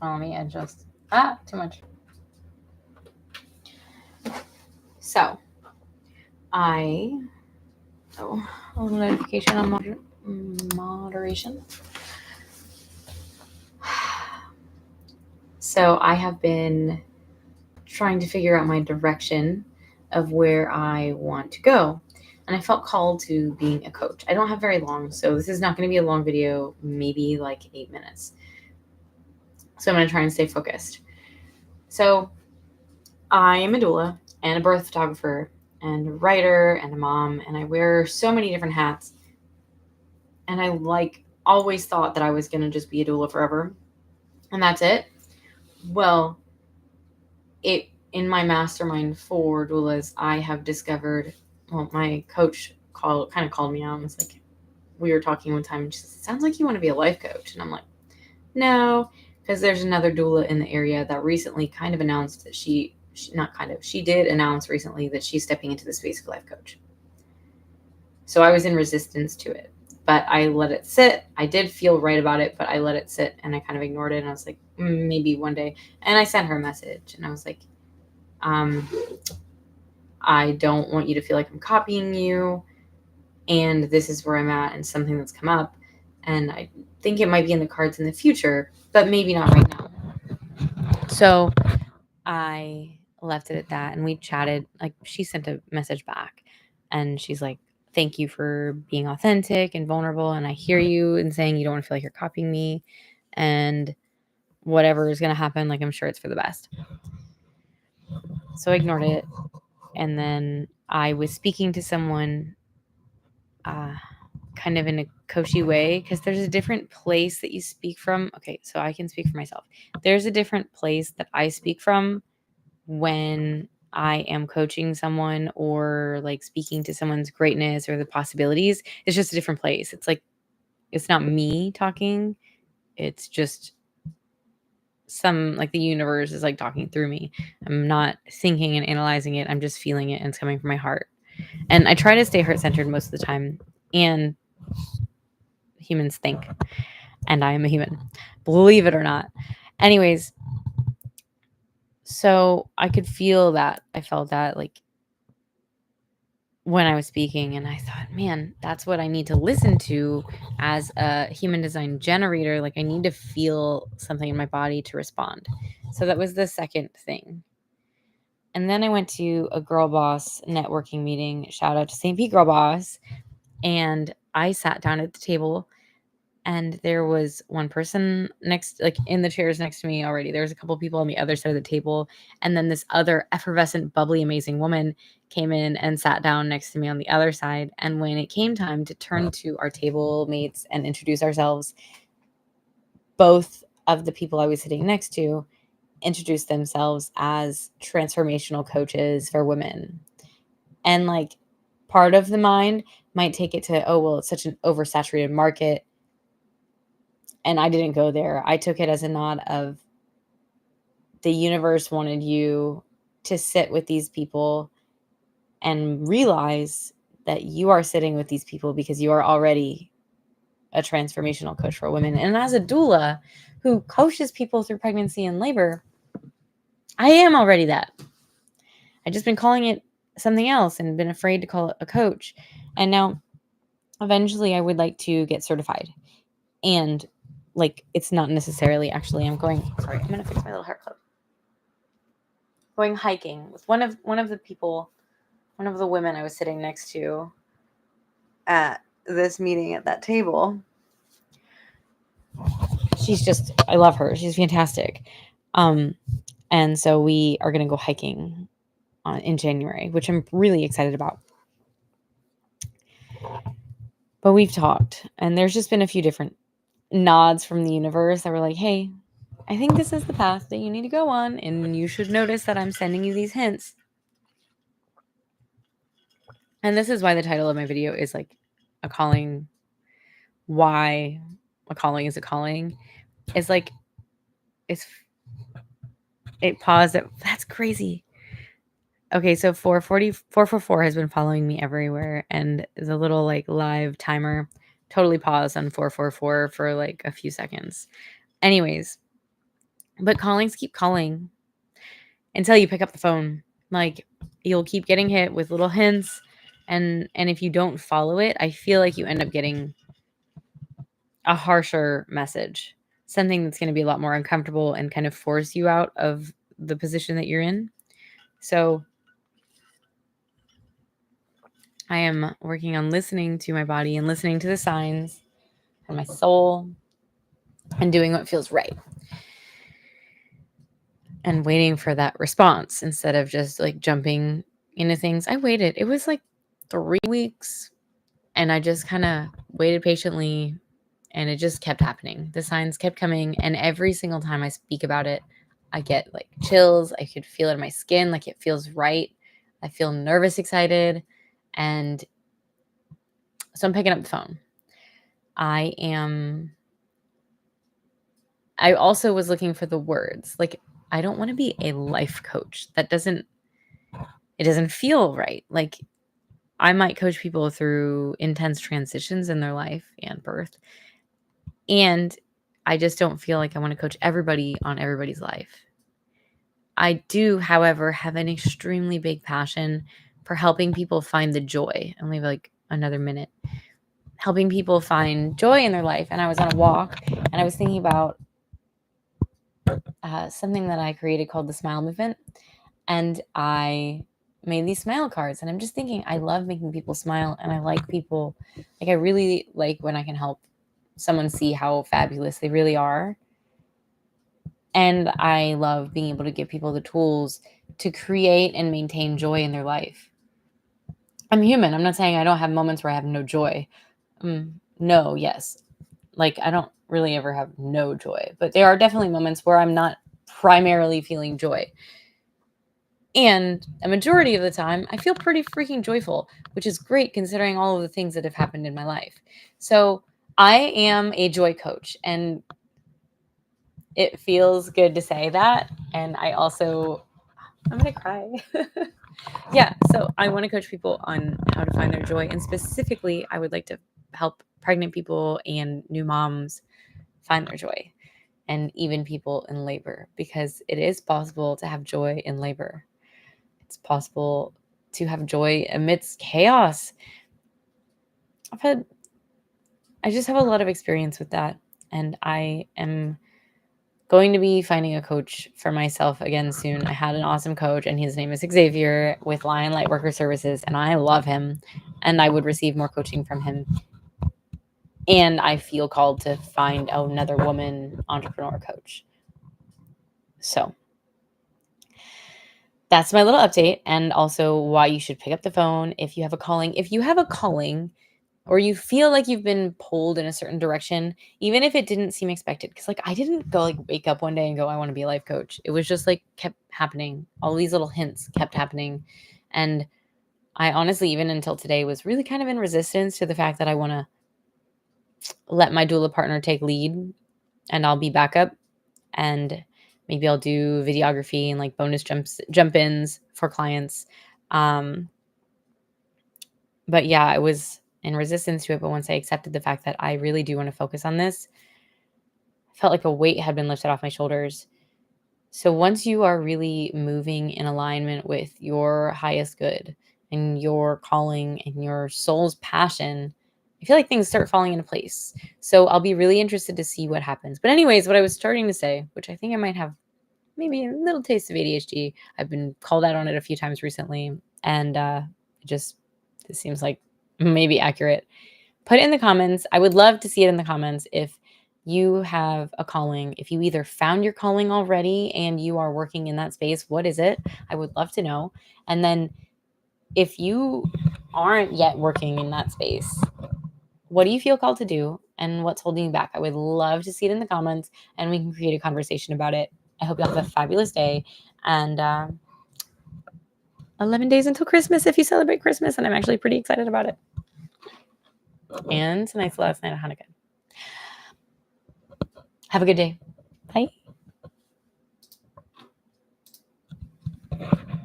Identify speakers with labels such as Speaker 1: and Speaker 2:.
Speaker 1: follow me. I just too much. So I a little notification on moderation. So I have been trying to figure out my direction of where I want to go. And I felt called to being a coach. I don't have very long, so this is not going to be a long video, maybe like 8 minutes. So I'm going to try and stay focused. So I am a doula and a birth photographer and a writer and a mom, and I wear so many different hats. And I always thought that I was going to just be a doula forever. And that's it. Well, in my mastermind for doulas, I have discovered, my coach called me out and was like, we were talking one time and she says, it sounds like you want to be a life coach. And I'm like, no, because there's another doula in the area that recently kind of announced that she did announce recently that she's stepping into the space of life coach. So I was in resistance to it, but I let it sit. I did feel right about it, but I let it sit and I kind of ignored it. And I was like, maybe one day. And I sent her a message and I was like, I don't want you to feel like I'm copying you. And this is where I'm at and something that's come up. And I think it might be in the cards in the future, but maybe not right now. So I left it at that and we chatted. Like, she sent a message back and she's like, thank you for being authentic and vulnerable. And I hear you and saying you don't want to feel like you're copying me, and whatever is going to happen, like, I'm sure it's for the best. So I ignored it. And then I was speaking to someone kind of in a coachy way, because there's a different place that you speak from. Okay, so I can speak for myself. There's a different place that I speak from when I am coaching someone or like speaking to someone's greatness or the possibilities. It's just a different place. It's like, it's not me talking. It's just like the universe is like talking through me. I'm not thinking and analyzing it. I'm just feeling it and it's coming from my heart. And I try to stay heart-centered most of the time. And humans think. And I am a human, believe it or not. Anyways, so I could feel that. I felt that, like, when I was speaking, and I thought, man, that's what I need to listen to as a human design generator. Like, I need to feel something in my body to respond. So that was the second thing. And then I went to a Girl Boss networking meeting. Shout out to St. Pete Girl Boss. And I sat down at the table, and there was one person in the chairs next to me already. There was a couple people on the other side of the table. And then this other effervescent, bubbly, amazing woman came in and sat down next to me on the other side. And when it came time to turn to our table mates and introduce ourselves, both of the people I was sitting next to introduced themselves as transformational coaches for women. And like, part of the mind might take it to, oh, well, it's such an oversaturated market. And I didn't go there. I took it as a nod of, the universe wanted you to sit with these people and realize that you are sitting with these people because you are already a transformational coach for women. And as a doula who coaches people through pregnancy and labor, I am already that. I've just been calling it something else and been afraid to call it a coach. And now, eventually, I would like to get certified. And like, it's not necessarily actually, I'm going to fix my little hair clip. Going hiking with one of the women I was sitting next to at this meeting at that table. I love her. She's fantastic. And so we are going to go hiking in January, which I'm really excited about. But we've talked, and there's just been a few different nods from the universe that were like, hey, I think this is the path that you need to go on, and you should notice that I'm sending you these hints. And this is why the title of my video is like a calling. Why a calling is a calling. It's like, it paused. That's crazy. Okay, so 444 has been following me everywhere, and the little like live timer totally paused on 444 for like a few seconds. Anyways, But callings keep calling until you pick up the phone. Like, you'll keep getting hit with little hints, and if you don't follow it, I feel like you end up getting a harsher message, something that's going to be a lot more uncomfortable and kind of force you out of the position that you're in. So I am working on listening to my body and listening to the signs from my soul and doing what feels right and waiting for that response instead of just like jumping into things. I waited. It was like 3 weeks, and I just kind of waited patiently, and it just kept happening. The signs kept coming, and every single time I speak about it, I get like chills. I could feel it in my skin, like it feels right. I feel nervous, excited, and so I'm picking up the phone. I also was looking for the words. Like, I don't want to be a life coach. It doesn't feel right. Like, I might coach people through intense transitions in their life and birth. And I just don't feel like I want to coach everybody on everybody's life. I do, however, have an extremely big passion for helping people find the joy. And we have like another minute. Helping people find joy in their life. And I was on a walk and I was thinking about something that I created called the Smile Movement. And I made these smile cards. And I'm just thinking, I love making people smile. And I like people, like, I really like when I can help someone see how fabulous they really are. And I love being able to give people the tools to create and maintain joy in their life. I'm human. I'm not saying I don't have moments where I have no joy. No, yes. Like, I don't really ever have no joy, but there are definitely moments where I'm not primarily feeling joy. And a majority of the time, I feel pretty freaking joyful, which is great considering all of the things that have happened in my life. So I am a joy coach, and it feels good to say that. And I'm going to cry. Yeah. So I want to coach people on how to find their joy. And specifically, I would like to help pregnant people and new moms find their joy, and even people in labor, because it is possible to have joy in labor. It's possible to have joy amidst chaos. I just have a lot of experience with that. And I am going to be finding a coach for myself again soon. I had an awesome coach, and his name is Xavier with Lion Lightworker Services, and I love him, and I would receive more coaching from him. And I feel called to find another woman entrepreneur coach. So that's my little update, and also why you should pick up the phone if you have a calling. If you have a calling, or you feel like you've been pulled in a certain direction, even if it didn't seem expected. Because, like, I didn't go, like, wake up one day and go, I want to be a life coach. It was just, like, kept happening. All these little hints kept happening. And I honestly, even until today, was really kind of in resistance to the fact that I want to let my doula partner take lead, and I'll be backup. And maybe I'll do videography and, like, bonus jump-ins for clients. But yeah, I was in resistance to it. But once I accepted the fact that I really do want to focus on this, I felt like a weight had been lifted off my shoulders. So once you are really moving in alignment with your highest good and your calling and your soul's passion, I feel like things start falling into place. So I'll be really interested to see what happens. But anyways, what I was starting to say, which I think I might have maybe a little taste of ADHD. I've been called out on it a few times recently, and it seems like maybe accurate. Put it in the comments. I would love to see it in the comments if you have a calling. If you either found your calling already and you are working in that space, what is it? I would love to know. And then if you aren't yet working in that space, what do you feel called to do and what's holding you back? I would love to see it in the comments, and we can create a conversation about it. I hope you have a fabulous day, and 11 days until Christmas if you celebrate Christmas, and I'm actually pretty excited about it. And tonight's the last night of Hanukkah. Have a good day.